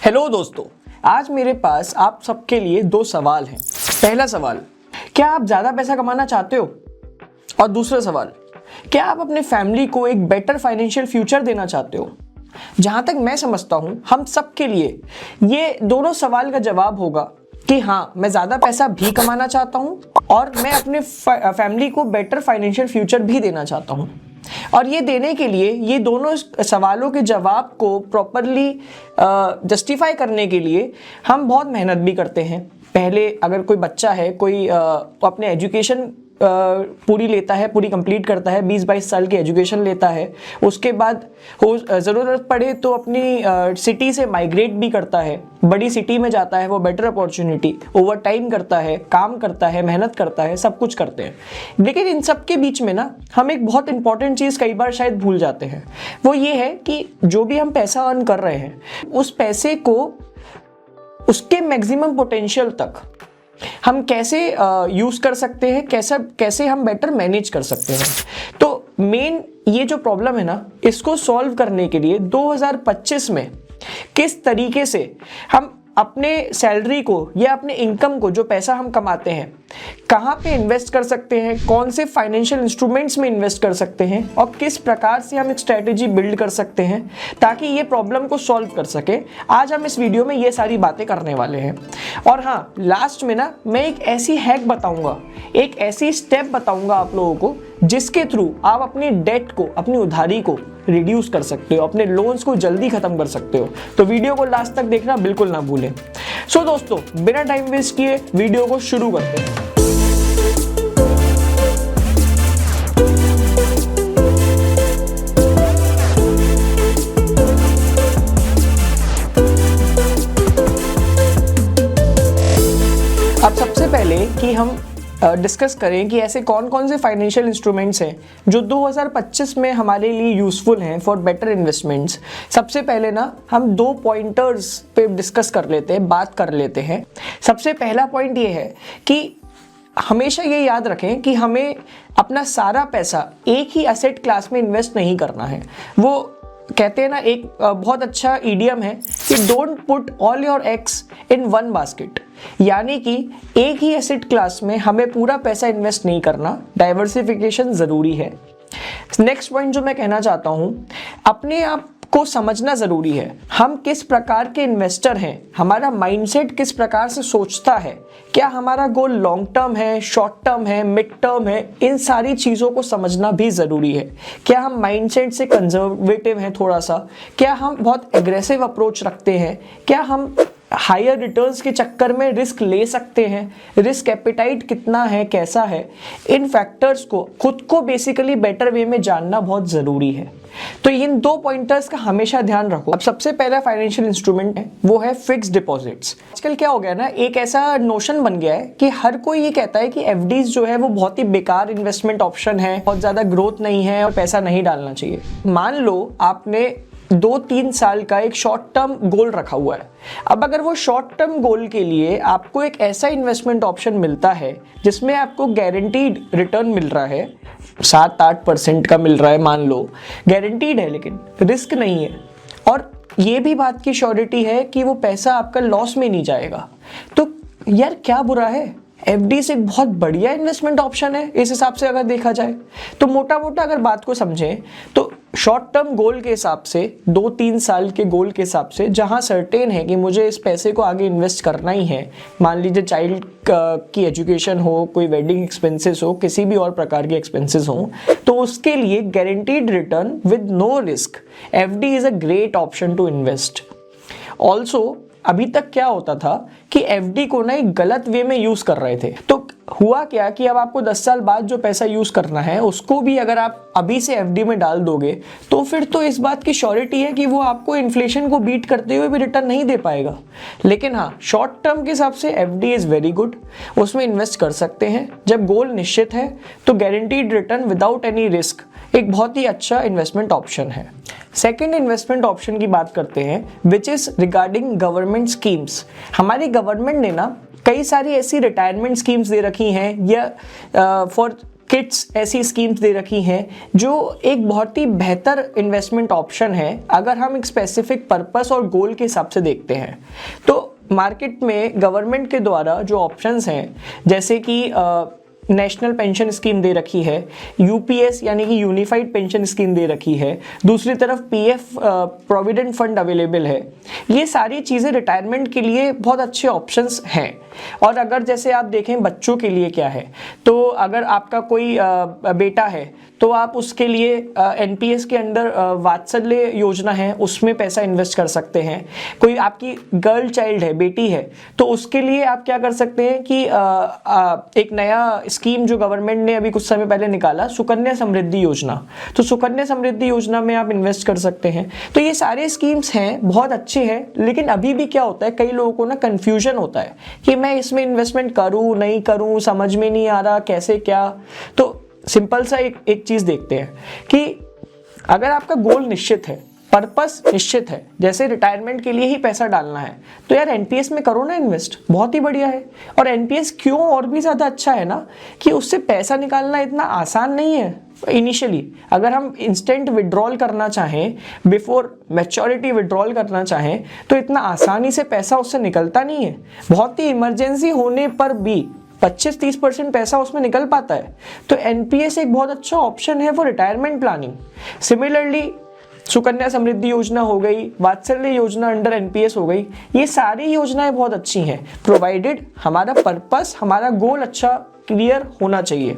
Hello दोस्तों, आज मेरे पास आप सबके लिए दो सवाल हैं। पहला सवाल, क्या आप ज़्यादा पैसा कमाना चाहते हो? और दूसरा सवाल, क्या आप अपने फैमिली को एक बेटर फाइनेंशियल फ्यूचर देना चाहते हो? जहाँ तक मैं समझता हूँ, हम सबके लिए ये दोनों सवाल का जवाब होगा कि हाँ, मैं ज़्यादा पैसा भी कमाना चाहता हूँ और मैं अपने फैमिली को बेटर फाइनेंशियल फ्यूचर भी देना चाहता हूँ। और ये देने के लिए, ये दोनों सवालों के जवाब को प्रॉपरली जस्टिफाई करने के लिए हम बहुत मेहनत भी करते हैं। पहले अगर कोई बच्चा है, कोई अपने एजुकेशन पूरी लेता है, पूरी कंप्लीट करता है, 20-22 साल की एजुकेशन लेता है, उसके बाद ज़रूरत पड़े तो अपनी सिटी से माइग्रेट भी करता है, बड़ी सिटी में जाता है, वो बेटर अपॉर्चुनिटी, ओवर टाइम करता है, काम करता है, मेहनत करता है, सब कुछ करते हैं। लेकिन इन सब के बीच में ना, हम एक बहुत इंपॉर्टेंट चीज़ कई बार शायद भूल जाते हैं। वो ये है कि जो भी हम पैसा अर्न कर रहे हैं, उस पैसे को उसके मैक्सिमम पोटेंशियल तक हम कैसे यूज़ कर सकते हैं, कैसे हम बेटर मैनेज कर सकते हैं। तो मेन ये जो प्रॉब्लम है ना, इसको सॉल्व करने के लिए 2025 में किस तरीके से हम अपने सैलरी को या अपने इनकम को, जो पैसा हम कमाते हैं, कहाँ पे इन्वेस्ट कर सकते हैं, कौन से फाइनेंशियल इंस्ट्रूमेंट्स में इन्वेस्ट कर सकते हैं और किस प्रकार से हम एक स्ट्रेटेजी बिल्ड कर सकते हैं ताकि ये प्रॉब्लम को सॉल्व कर सके। आज हम इस वीडियो में ये सारी बातें करने वाले हैं। और हाँ, लास्ट में ना मैं एक ऐसी हैक बताऊंगा, एक ऐसी स्टेप बताऊंगा आप लोगों को, जिसके थ्रू आप अपनी डेट को, अपनी उधारी को रिड्यूस कर सकते हो, अपने लोन्स को जल्दी खत्म कर सकते हो। तो वीडियो को लास्ट तक देखना बिल्कुल ना भूलें। सो दोस्तों, बिना टाइम वेस्ट किए वीडियो को शुरू करते हैं। अब सबसे पहले कि हम डिस्कस करें कि ऐसे कौन कौन से फाइनेंशियल इंस्ट्रूमेंट्स हैं जो 2025 में हमारे लिए यूज़फुल हैं फॉर बेटर इन्वेस्टमेंट्स। सबसे पहले ना हम दो पॉइंटर्स पे डिस्कस कर लेते हैं, बात कर लेते हैं। सबसे पहला पॉइंट ये है कि हमेशा ये याद रखें कि हमें अपना सारा पैसा एक ही एसेट क्लास में इन्वेस्ट नहीं करना है। वो कहते हैं ना, एक बहुत अच्छा ईडियम है कि don't put all your eggs in one basket, यानी कि एक ही एसेट क्लास में हमें पूरा पैसा इन्वेस्ट नहीं करना, डाइवर्सिफिकेशन ज़रूरी है। नेक्स्ट पॉइंट जो मैं कहना चाहता हूँ, अपने आप को समझना ज़रूरी है। हम किस प्रकार के इन्वेस्टर हैं, हमारा माइंडसेट किस प्रकार से सोचता है, क्या हमारा गोल लॉन्ग टर्म है, शॉर्ट टर्म है, मिड टर्म है, इन सारी चीज़ों को समझना भी ज़रूरी है। क्या हम माइंडसेट से कंजर्वेटिव हैं थोड़ा सा, क्या हम बहुत एग्रेसिव अप्रोच रखते हैं, क्या हम हायर रिटर्न्स के चक्कर में रिस्क ले सकते हैं, रिस्क एपेटाइट कितना है, कैसा है। इन फैक्टर्स को, खुद को बेसिकली बेटर वे में जानना बहुत ज़रूरी है। तो इन दो पॉइंटर्स का हमेशा ध्यान रखो। अब सबसे पहला फाइनेंशियल इंस्ट्रूमेंट है, वो है फिक्स्ड डिपॉजिट्स। आजकल क्या हो गया ना, एक ऐसा नोशन बन गया है कि हर कोई ये कहता है कि एफडीज जो है वो बहुत ही बेकार इन्वेस्टमेंट ऑप्शन है, बहुत ज़्यादा ग्रोथ नहीं है और पैसा नहीं डालना चाहिए। मान लो आपने 2-3 साल का एक शॉर्ट टर्म गोल रखा हुआ है। अब अगर वो शॉर्ट टर्म गोल के लिए आपको एक ऐसा इन्वेस्टमेंट ऑप्शन मिलता है जिसमें आपको गारंटीड रिटर्न मिल रहा है, 7-8% का मिल रहा है, मान लो गारंटीड है, लेकिन रिस्क नहीं है, और ये भी बात की श्योरिटी है कि वो पैसा आपका लॉस में नहीं जाएगा, तो यार क्या बुरा है। एफडी से एक बहुत बढ़िया इन्वेस्टमेंट ऑप्शन है इस हिसाब से अगर देखा जाए। तो मोटा मोटा अगर बात को समझें तो शॉर्ट टर्म गोल के हिसाब से, 2-3 साल के गोल के हिसाब से, जहां सर्टेन है कि मुझे इस पैसे को आगे इन्वेस्ट करना ही है, मान लीजिए चाइल्ड की एजुकेशन हो, कोई वेडिंग एक्सपेंसेस हो, किसी भी और प्रकार के एक्सपेंसेस हो, तो उसके लिए guaranteed return with no risk, FD is a great option to invest. Also अभी तक क्या होता था कि एफडी को ना एक गलत वे में यूज कर रहे थे। तो हुआ क्या कि अब आपको 10 साल बाद जो पैसा यूज करना है, उसको भी अगर आप अभी से एफडी में डाल दोगे तो फिर तो इस बात की श्योरिटी है कि वो आपको इन्फ्लेशन को बीट करते हुए भी रिटर्न नहीं दे पाएगा। लेकिन हाँ, शॉर्ट टर्म के हिसाब से एफडी इज वेरी गुड, उसमें इन्वेस्ट कर सकते हैं। जब गोल निश्चित है तो guaranteed return without any risk एक बहुत ही अच्छा इन्वेस्टमेंट ऑप्शन है। सेकेंड इन्वेस्टमेंट ऑप्शन की बात करते हैं, which is regarding government schemes. हमारी गवर्नमेंट ने ना कई सारी ऐसी रिटायरमेंट स्कीम्स दे रखी हैं या फॉर किट्स ऐसी स्कीम्स दे रखी हैं जो एक बहुत ही बेहतर इन्वेस्टमेंट ऑप्शन है अगर हम एक स्पेसिफिक पर्पस और गोल के हिसाब से देखते हैं। तो मार्केट में गवर्नमेंट के द्वारा जो ऑप्शंस हैं, जैसे कि नेशनल पेंशन स्कीम दे रखी है, यूपीएस यानी कि यूनिफाइड पेंशन स्कीम दे रखी है, दूसरी तरफ पीएफ प्रोविडेंट फंड अवेलेबल है। ये सारी चीज़ें रिटायरमेंट के लिए बहुत अच्छे ऑप्शंस हैं। और अगर जैसे आप देखें बच्चों के लिए क्या है, तो अगर आपका कोई बेटा है तो आप उसके लिए एनपीएस के अंदर वात्सल्य योजना है, उसमें पैसा इन्वेस्ट कर सकते हैं। कोई आपकी गर्ल चाइल्ड है, बेटी है, तो उसके लिए आप क्या कर सकते हैं कि एक नया स्कीम जो गवर्नमेंट ने अभी कुछ समय पहले निकाला, सुकन्या समृद्धि योजना, तो सुकन्या समृद्धि योजना में आप इन्वेस्ट कर सकते हैं। तो ये सारे स्कीम्स हैं, बहुत अच्छे हैं। लेकिन अभी भी क्या होता है, कई लोगों को ना कंफ्यूजन होता है कि मैं इसमें इन्वेस्टमेंट करूं नहीं करूं, समझ में नहीं आ रहा कैसे क्या। तो सिंपल सा एक चीज देखते हैं कि अगर आपका गोल निश्चित है, पर्पस निश्चित है, जैसे रिटायरमेंट के लिए ही पैसा डालना है, तो यार एनपीएस में करो ना इन्वेस्ट, बहुत ही बढ़िया है। और एनपीएस क्यों और भी ज़्यादा अच्छा है ना, कि उससे पैसा निकालना इतना आसान नहीं है इनिशियली। अगर हम इंस्टेंट विड्रॉल करना चाहें, बिफोर मैच्योरिटी विड्रॉल करना चाहें, तो इतना आसानी से पैसा उससे निकलता नहीं है। बहुत ही इमरजेंसी होने पर भी 25-30% पैसा उसमें निकल पाता है। तो एनपीएस एक बहुत अच्छा ऑप्शन है for retirement planning. Similarly Sukanya Samriddhi Yojana हो गई, वात्सल्य योजना अंडर एनपीएस हो गई, ये सारी योजनाएं बहुत अच्छी हैं, प्रोवाइडेड हमारा पर्पस, हमारा गोल अच्छा क्लियर होना चाहिए।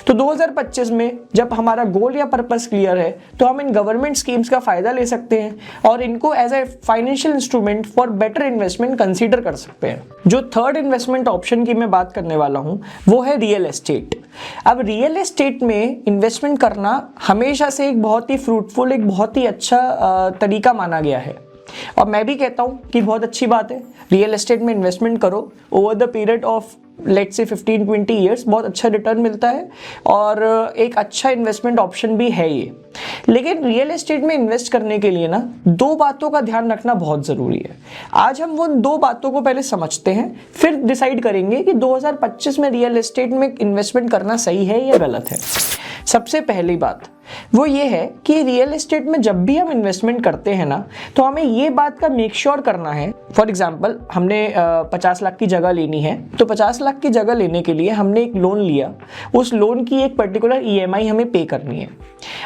तो 2025 में जब हमारा गोल या पर्पस क्लियर है तो हम इन गवर्नमेंट स्कीम्स का फायदा ले सकते हैं और इनको as a financial instrument for better investment consider कर सकते हैं। जो थर्ड इन्वेस्टमेंट ऑप्शन की मैं बात करने वाला हूं वो है रियल एस्टेट। अब रियल एस्टेट में इन्वेस्टमेंट करना हमेशा से एक बहुत ही फ्रूटफुल, एक बहुत ही अच्छा तरीका माना गया है और मैं भी कहता हूं कि बहुत अच्छी बात है। रियल एस्टेट में इन्वेस्टमेंट करो, over the period of let's say 15-20 years बहुत अच्छा रिटर्न मिलता है और एक अच्छा इन्वेस्टमेंट ऑप्शन भी है ये। लेकिन रियल एस्टेट में इन्वेस्ट करने के लिए ना दो बातों का ध्यान रखना बहुत ज़रूरी है। आज हम वो दो बातों को पहले समझते हैं, फिर डिसाइड करेंगे कि 2025 में रियल एस्टेट में इन्वेस्टमेंट करना सही है या गलत है। सबसे पहली बात वो ये है कि रियल एस्टेट में जब भी हम इन्वेस्टमेंट करते हैं ना, तो हमें ये बात का मेक श्योर करना है। फॉर एग्जांपल हमने 50 लाख की जगह लेनी है, तो 50 लाख की जगह लेने के लिए हमने एक लोन लिया, उस लोन की एक पर्टिकुलर ईएमआई हमें पे करनी है।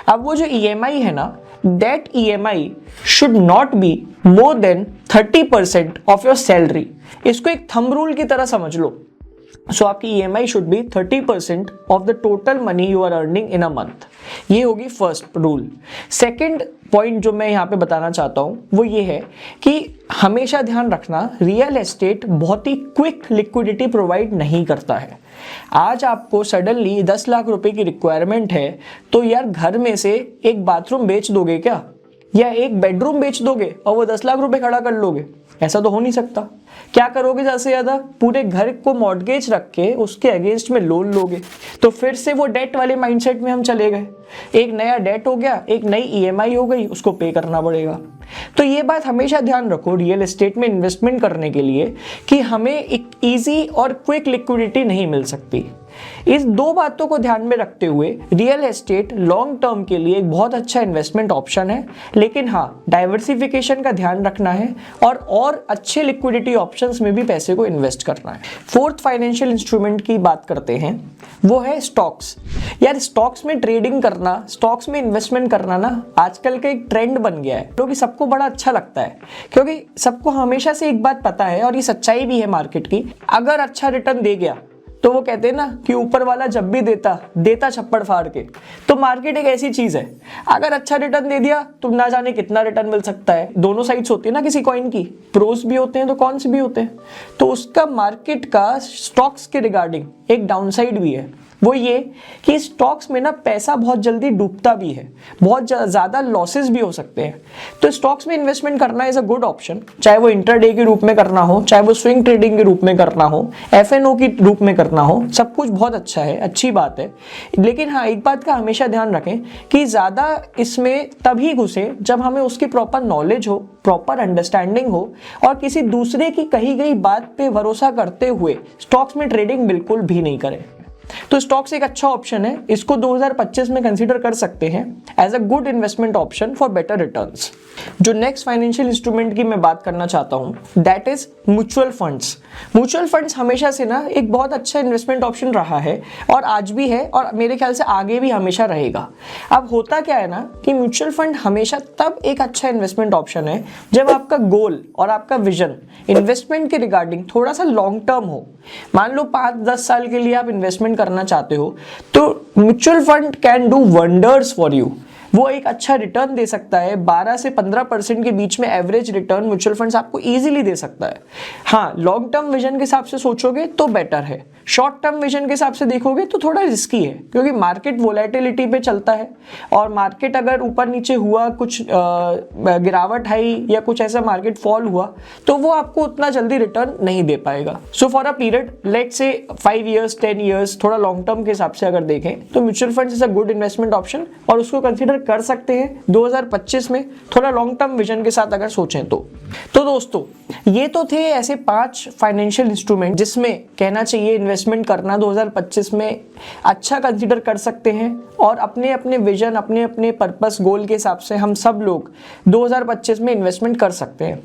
अब वो जो ईएमआई है ना, that EMI should not be more than 30% of your salary. इसको एक थंब रूल की तरह समझ लो। सो आपकी EMI should be 30% of the total money you are earning in a month. ये होगी फर्स्ट रूल। सेकंड पॉइंट जो मैं यहाँ पे बताना चाहता हूँ वो ये है कि हमेशा ध्यान रखना, रियल एस्टेट बहुत ही क्विक लिक्विडिटी प्रोवाइड नहीं करता है। आज आपको सडनली 10 लाख रुपए की रिक्वायरमेंट है, तो यार घर में से एक बाथरूम बेच दोगे क्या, या एक बेडरूम बेच दोगे और वो 10 लाख रुपए खड़ा कर लोगे? ऐसा तो हो नहीं सकता। क्या करोगे ज़्यादा से ज़्यादा, पूरे घर को मॉर्गेज रख के उसके अगेंस्ट में लोन लोगे। तो फिर से वो डेट वाले माइंडसेट में हम चले गए। एक नया डेट हो गया, एक नई EMI हो गई, उसको पे करना पड़ेगा। तो ये बात हमेशा ध्यान रखो रियल एस्टेट में इन्वेस्टमेंट करने के लिए कि हमें एक ईजी और क्विक लिक्विडिटी नहीं मिल सकती। इस दो बातों को ध्यान में रखते हुए रियल एस्टेट लॉन्ग टर्म के लिए एक बहुत अच्छा इन्वेस्टमेंट ऑप्शन है, लेकिन हाँ, डाइवर्सिफिकेशन का ध्यान रखना है और अच्छे लिक्विडिटी ऑप्शंस में भी पैसे को इन्वेस्ट करना है। फोर्थ फाइनेंशियल इंस्ट्रूमेंट की बात करते हैं, वो है स्टॉक्स। यार स्टॉक्स में ट्रेडिंग करना, स्टॉक्स में इन्वेस्टमेंट करना ना आजकल का एक ट्रेंड बन गया है, क्योंकि सबको बड़ा अच्छा लगता है। क्योंकि सबको हमेशा से एक बात पता है और ये सच्चाई भी है मार्केट की, अगर अच्छा रिटर्न दे गया तो वो कहते हैं ना कि ऊपर वाला जब भी देता छप्पड़ फाड़ के। तो मार्केट एक ऐसी चीज है, अगर अच्छा रिटर्न दे दिया तो ना जाने कितना रिटर्न मिल सकता है। दोनों साइड्स होती है ना किसी कॉइन की, प्रोस भी होते हैं तो कॉन्स भी होते हैं। तो उसका मार्केट का स्टॉक्स के रिगार्डिंग एक डाउनसाइड भी है, वो ये कि स्टॉक्स में ना पैसा बहुत जल्दी डूबता भी है, बहुत ज़्यादा लॉसेस भी हो सकते हैं। तो स्टॉक्स में इन्वेस्टमेंट करना इज़ अ गुड ऑप्शन, चाहे वो इंटरडे के रूप में करना हो, चाहे वो स्विंग ट्रेडिंग के रूप में करना हो, FNO के रूप में करना हो, सब कुछ बहुत अच्छा है, अच्छी बात है। लेकिन हाँ, एक बात का हमेशा ध्यान रखें कि ज़्यादा इसमें तभी घुसे जब हमें उसकी प्रॉपर नॉलेज हो, प्रॉपर अंडरस्टैंडिंग हो, और किसी दूसरे की कही गई बात पे भरोसा करते हुए स्टॉक्स में ट्रेडिंग बिल्कुल भी नहीं करें। तो स्टॉक्स एक अच्छा ऑप्शन है, इसको 2025 में कंसीडर कर सकते हैं as a good investment option for better returns. जो नेक्स्ट फाइनेंशियल इंस्ट्रूमेंट की मैं बात करना चाहता हूं that is mutual funds. Mutual funds हमेशा से ना एक बहुत अच्छा इन्वेस्टमेंट ऑप्शन रहा है और आज भी है और मेरे ख्याल से आगे भी हमेशा रहेगा। अब होता क्या है ना कि म्यूचुअल फंड हमेशा तब एक अच्छा इन्वेस्टमेंट ऑप्शन है जब आपका गोल और आपका विजन इन्वेस्टमेंट के रिगार्डिंग थोड़ा सा लॉन्ग टर्म हो। मान लो 5-10 साल के लिए आप इन्वेस्टमेंट करना चाहते हो तो mutual fund can do wonders for you. वो एक अच्छा रिटर्न दे सकता है, 12 से 15% के बीच में एवरेज रिटर्न म्यूचुअल फंड्स आपको इजीली दे सकता है। हाँ, लॉन्ग टर्म विजन के हिसाब से सोचोगे तो बेटर है, शॉर्ट टर्म विजन के हिसाब से देखोगे तो थोड़ा रिस्की है क्योंकि मार्केट वोलेटिलिटी पे चलता है और मार्केट अगर ऊपर नीचे हुआ, कुछ गिरावट आई या कुछ ऐसा मार्केट फॉल हुआ तो वो आपको उतना जल्दी रिटर्न नहीं दे पाएगा। So for a period let say 5 years 10 years थोड़ा लॉन्ग टर्म के हिसाब से अगर देखें तो mutual funds is a good investment option और उसको कंसीडर कर सकते हैं 2025 में थोड़ा लॉन्ग टर्म विजन के साथ अगर सोचें तो दोस्तों ये तो थे ऐसे 5 फाइनेंशियल इंस्ट्रूमेंट जिसमें कहना चाहिए इन्वेस्टमेंट करना 2025 में अच्छा कंसीडर कर सकते हैं और अपने अपने विजन, अपने अपने पर्पस, गोल के हिसाब से हम सब लोग 2025 में इन्वेस्टमेंट कर सकते हैं।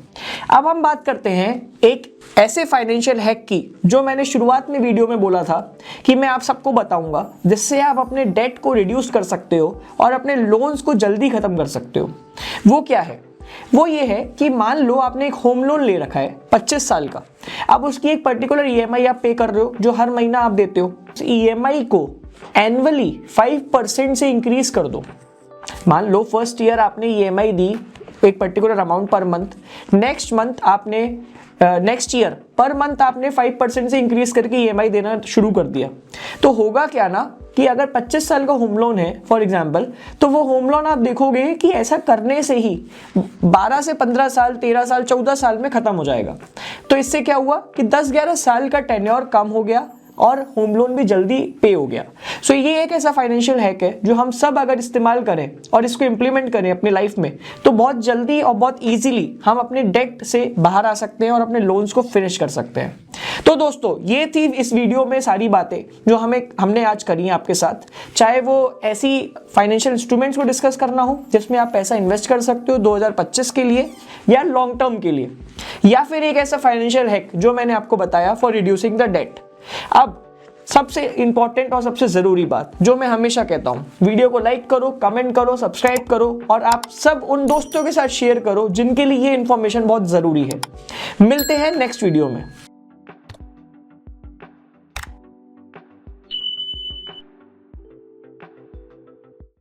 अब हम बात करते हैं एक ऐसे फाइनेंशियल हैक की जो मैंने शुरुआत में वीडियो में बोला था कि मैं आप सबको बताऊंगा जिससे आप अपने डेट को रिड्यूस कर सकते हो और अपने लोन्स को जल्दी खत्म कर सकते हो। वो क्या है? वो ये है कि मान लो आपने एक होम लोन ले रखा है 25 साल का। अब उसकी एक पर्टिकुलर ईएमआई आप पे कर रहे हो जो हर महीना आप देते हो। ईएमआई को एनुअली 5% से इंक्रीज कर दो। मान लो फर्स्ट ईयर आपने ईएमआई दी एक particular amount per month, next year per month आपने 5% से इंक्रीज करके ईएमआई देना शुरू कर दिया। तो होगा क्या ना कि अगर 25 साल का होम लोन है फॉर एग्जांपल, तो वो होम लोन आप देखोगे कि ऐसा करने से ही 12 से 15 साल, 13 साल, 14 साल में खत्म हो जाएगा। तो इससे क्या हुआ कि 10-11 साल का टेन्योर कम हो गया और होम लोन भी जल्दी पे हो गया। सो ये एक ऐसा फाइनेंशियल हैक है जो हम सब अगर इस्तेमाल करें और इसको इंप्लीमेंट करें अपनी लाइफ में तो बहुत जल्दी और बहुत इजीली हम अपने डेट से बाहर आ सकते हैं और अपने लोन्स को फिनिश कर सकते हैं। तो दोस्तों ये थी इस वीडियो में सारी बातें जो हमने आज करी हैं आपके साथ। चाहे वो ऐसी फाइनेंशियल इंस्ट्रूमेंट्स को डिस्कस करना हो जिसमें आप पैसा इन्वेस्ट कर सकते हो 2025 के लिए या लॉन्ग टर्म के लिए, या फिर एक ऐसा फाइनेंशियल हैक जो मैंने आपको बताया फॉर रिड्यूसिंग द डेट। अब सबसे इंपॉर्टेंट और सबसे जरूरी बात जो मैं हमेशा कहता हूं, वीडियो को लाइक करो, कमेंट करो, सब्सक्राइब करो और आप सब उन दोस्तों के साथ शेयर करो जिनके लिए ये इंफॉर्मेशन बहुत जरूरी है। मिलते हैं नेक्स्ट वीडियो में।